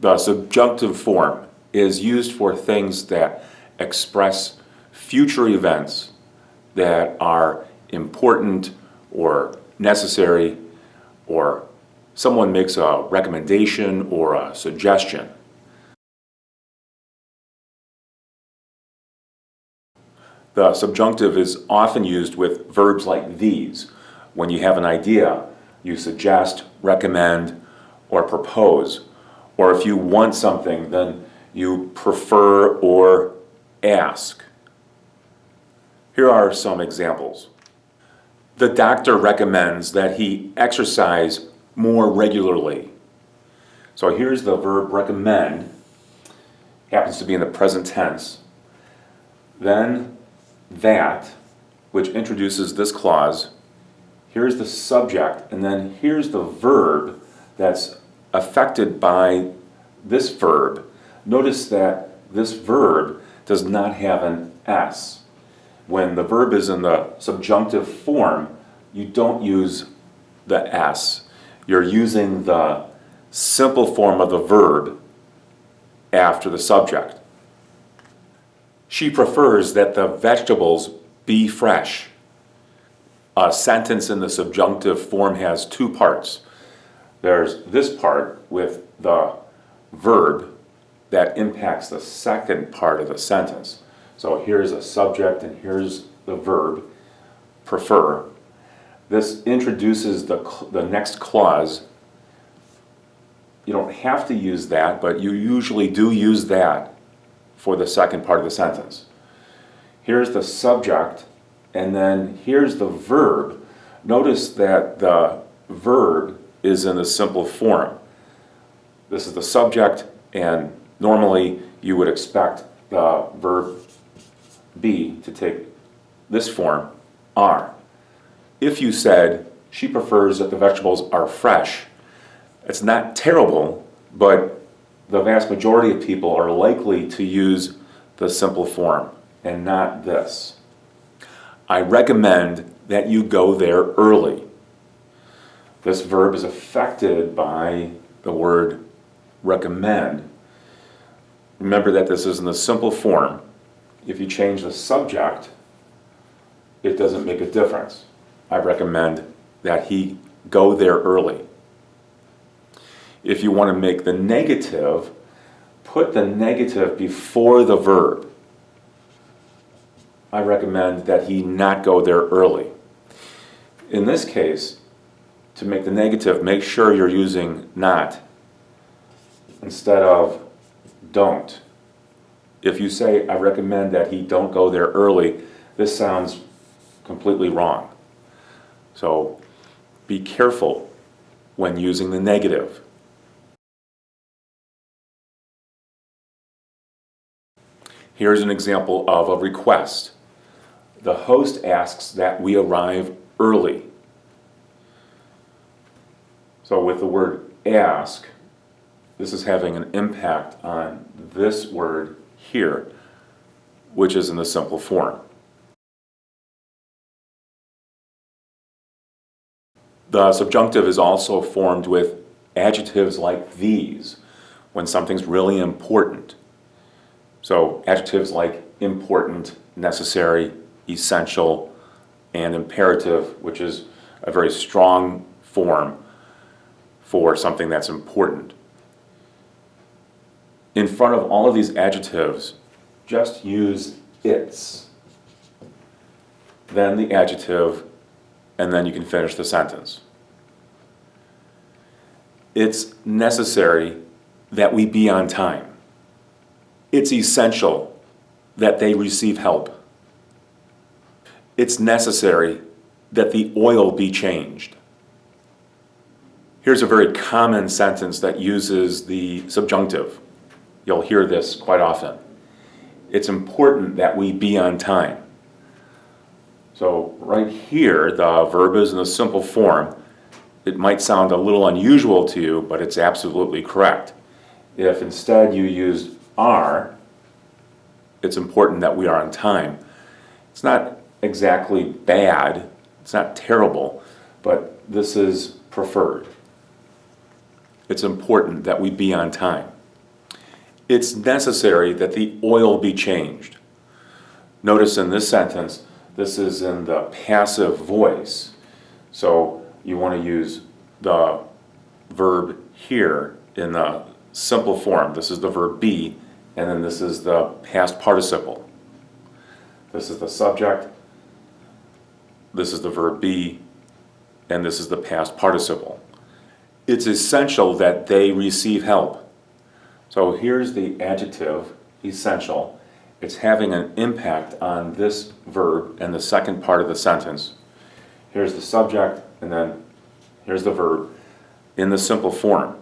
The subjunctive form is used for things that express future events that are important or necessary, or someone makes a recommendation or a suggestion. The subjunctive is often used with verbs like these. When you have an idea, you suggest, recommend, or propose. Or if you want something, then you prefer or ask. Here are some examples. The doctor recommends that he exercise more regularly. So here's the verb recommend. Happens to be in the present tense. Then that, which introduces this clause. Here's the subject, and then here's the verb that's affected by this verb. Notice that this verb does not have an S. When the verb is in the subjunctive form, you don't use the S. You're using the simple form of the verb after the subject. She prefers that the vegetables be fresh. A sentence in the subjunctive form has two parts. There's this part with the verb that impacts the second part of the sentence. So here's a subject and here's the verb, prefer. This introduces the next clause. You don't have to use that, but you usually do use that for the second part of the sentence. Here's the subject, and then here's the verb. Notice that the verb is in the simple form. This is the subject, and normally you would expect the verb be to take this form, are. If you said, she prefers that the vegetables are fresh, it's not terrible, but the vast majority of people are likely to use the simple form and not this. I recommend that you go there early. This verb is affected by the word recommend. Remember that this is in the simple form. If you change the subject, it doesn't make a difference. I recommend that he go there early. If you want to make the negative, put the negative before the verb. I recommend that he not go there early. In this case, to make the negative, make sure you're using not instead of don't. If you say, I recommend that he don't go there early, this sounds completely wrong. So be careful when using the negative. Here's an example of a request. The host asks that we arrive early. So with the word ask, this is having an impact on this word here, which is in the simple form. The subjunctive is also formed with adjectives like these when something's really important. So adjectives like important, necessary, essential, and imperative, which is a very strong form for something that's important. In front of all of these adjectives, just use its, then the adjective, and then you can finish the sentence. It's necessary that we be on time. It's essential that they receive help. It's necessary that the oil be changed. Here's a very common sentence that uses the subjunctive. You'll hear this quite often. It's important that we be on time. So right here, the verb is in the simple form. It might sound a little unusual to you, but it's absolutely correct. If instead you used are, it's important that we are on time. It's not exactly bad, it's not terrible, but this is preferred. It's important that we be on time. it's necessary that the oil be changed. Notice in this sentence, this is in the passive voice. So you want to use the verb here in the simple form. This is the verb be, and then this is the past participle. This is the subject, this is the verb be, and this is the past participle. It's essential that they receive help. So here's the adjective, essential. It's having an impact on this verb and the second part of the sentence. Here's the subject, and then here's the verb in the simple form.